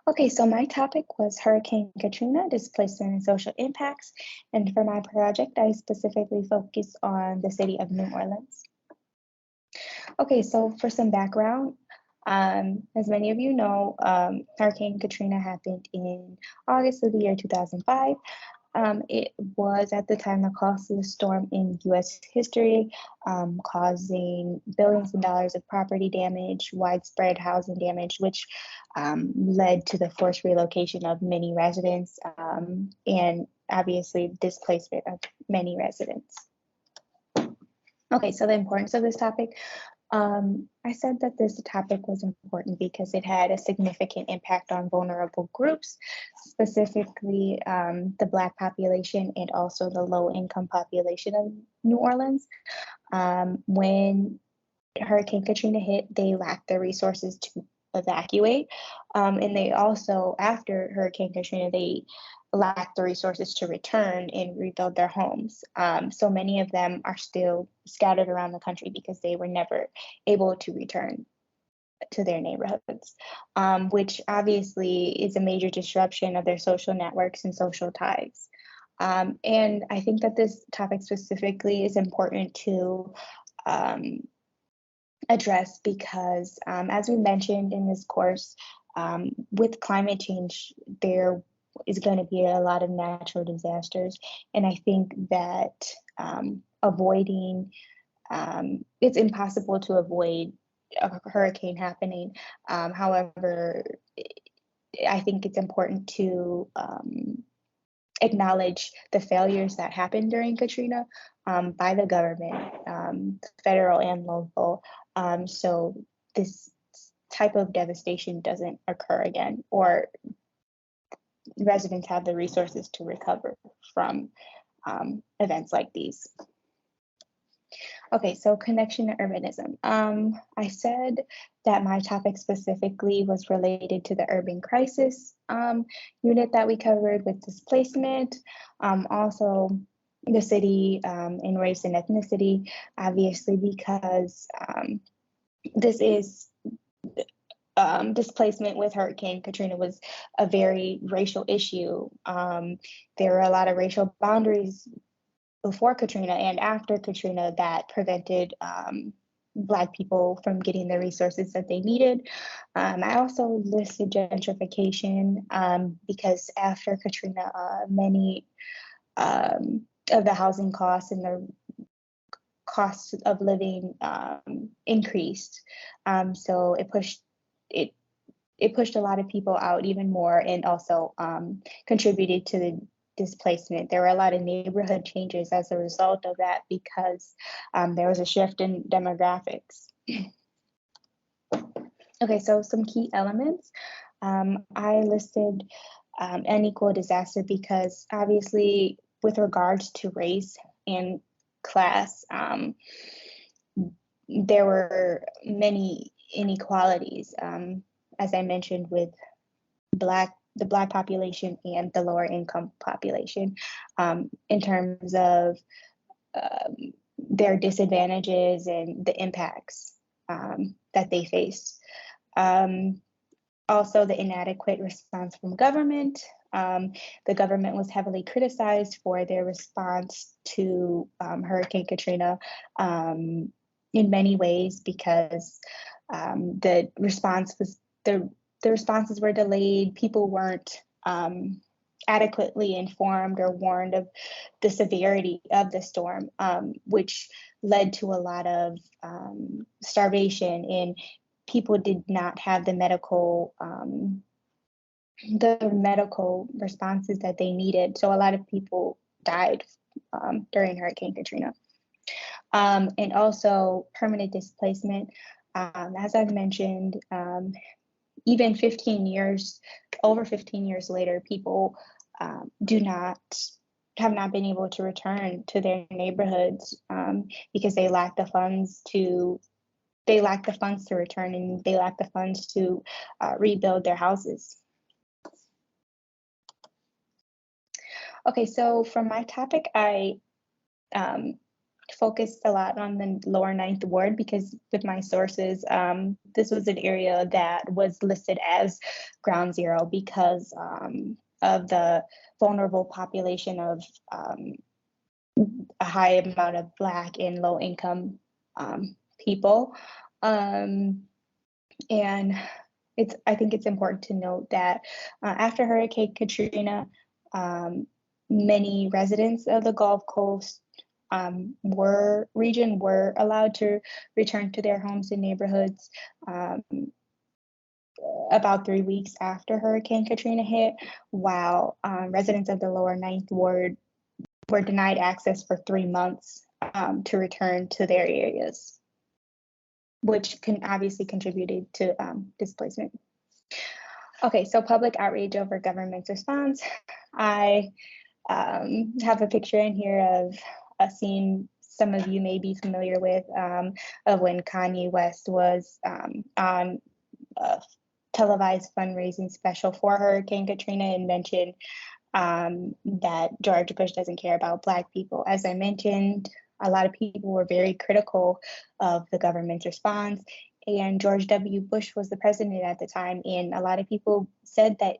Okay, so my topic was Hurricane Katrina, displacement and social impacts. And for my project, I specifically focused on the city of New Orleans. Okay, so for some background, as many of you know, Hurricane Katrina happened in August of the year 2005. It was at the time the costliest storm in US history, causing billions of dollars of property damage, widespread housing damage, which led to the forced relocation of many residents and obviously displacement of many residents. Okay, so the importance of this topic. I said that this topic was important because it had a significant impact on vulnerable groups, specifically the Black population and also the low income population of New Orleans. When Hurricane Katrina hit, they lacked the resources to evacuate. And they also, after Hurricane Katrina, they lacked the resources to return and rebuild their homes. So many of them are still scattered around the country because they were never able to return to their neighborhoods, which obviously is a major disruption of their social networks and social ties. And I think that this topic specifically is important to address because, as we mentioned in this course, with climate change, there is going to be a lot of natural disasters. And I think that avoiding, it's impossible to avoid a hurricane happening. However, I think it's important to acknowledge the failures that happened during Katrina by the government, federal and local. So this type of devastation doesn't occur again, or residents have the resources to recover from events like these. Okay, so connection to urbanism. I said that my topic specifically was related to the urban crisis unit that we covered with displacement, also the city in race and ethnicity, obviously because this is displacement with Hurricane Katrina was a very racial issue. There were a lot of racial boundaries before Katrina and after Katrina that prevented Black people from getting the resources that they needed. I also listed gentrification because after Katrina, many of the housing costs and the costs of living increased. So it pushed a lot of people out even more and also contributed to the displacement. There were a lot of neighborhood changes as a result of that because there was a shift in demographics. Okay, so some key elements. I listed unequal disaster because obviously with regards to race and class, there were many inequalities, as I mentioned, with the Black population and the lower income population in terms of their disadvantages and the impacts that they faced. Also, the inadequate response from government. The government was heavily criticized for their response to Hurricane Katrina in many ways because the responses were delayed. People weren't adequately informed or warned of the severity of the storm, which led to a lot of starvation, and people did not have the medical responses that they needed. So a lot of people died during Hurricane Katrina. And also permanent displacement. As I've mentioned, even over 15 years later, people have not been able to return to their neighborhoods because they lack the funds to return, and they lack the funds to rebuild their houses. Okay, so for my topic, I focused a lot on the lower Ninth Ward because with my sources, this was an area that was listed as ground zero because of the vulnerable population of a high amount of Black and low income people. And I think it's important to note that after Hurricane Katrina, many residents of the Gulf Coast region were allowed to return to their homes and neighborhoods about 3 weeks after Hurricane Katrina hit, while residents of the lower Ninth Ward were denied access for 3 months to return to their areas, which can obviously contributed to displacement. Okay, so public outrage over government's response. I have a picture in here of a scene some of you may be familiar with of when Kanye West was on a televised fundraising special for Hurricane Katrina and mentioned that George Bush doesn't care about Black people. As I mentioned, a lot of people were very critical of the government's response, and George W. Bush was the president at the time, and a lot of people said that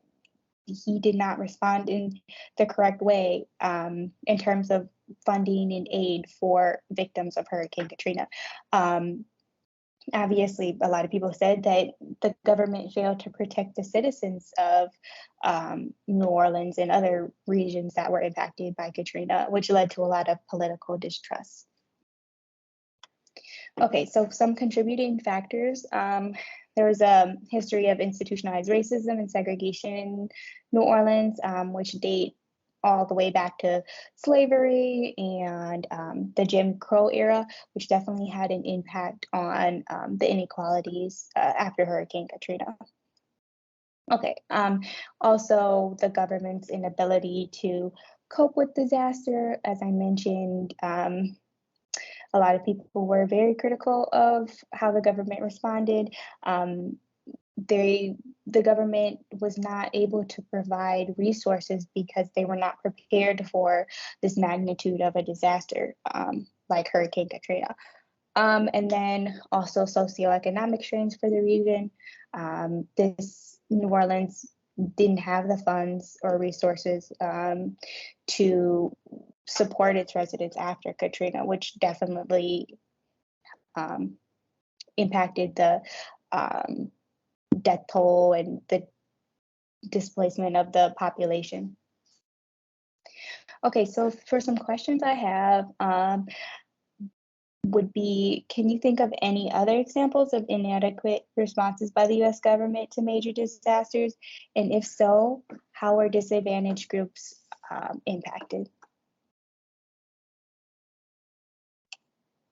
he did not respond in the correct way in terms of funding and aid for victims of Hurricane Katrina. Obviously, a lot of people said that the government failed to protect the citizens of New Orleans and other regions that were impacted by Katrina, which led to a lot of political distrust. Okay, so some contributing factors. There was a history of institutionalized racism and segregation in New Orleans, which date all the way back to slavery and the Jim Crow era, which definitely had an impact on the inequalities after Hurricane Katrina. Okay, also the government's inability to cope with disaster, as I mentioned, a lot of people were very critical of how the government responded. The government was not able to provide resources because they were not prepared for this magnitude of a disaster like Hurricane Katrina. And then also socioeconomic strains for the region. This New Orleans didn't have the funds or resources to support its residents after Katrina, which definitely impacted the death toll and the displacement of the population. Okay, so for some questions I have would be, can you think of any other examples of inadequate responses by the US government to major disasters? And if so, how are disadvantaged groups impacted?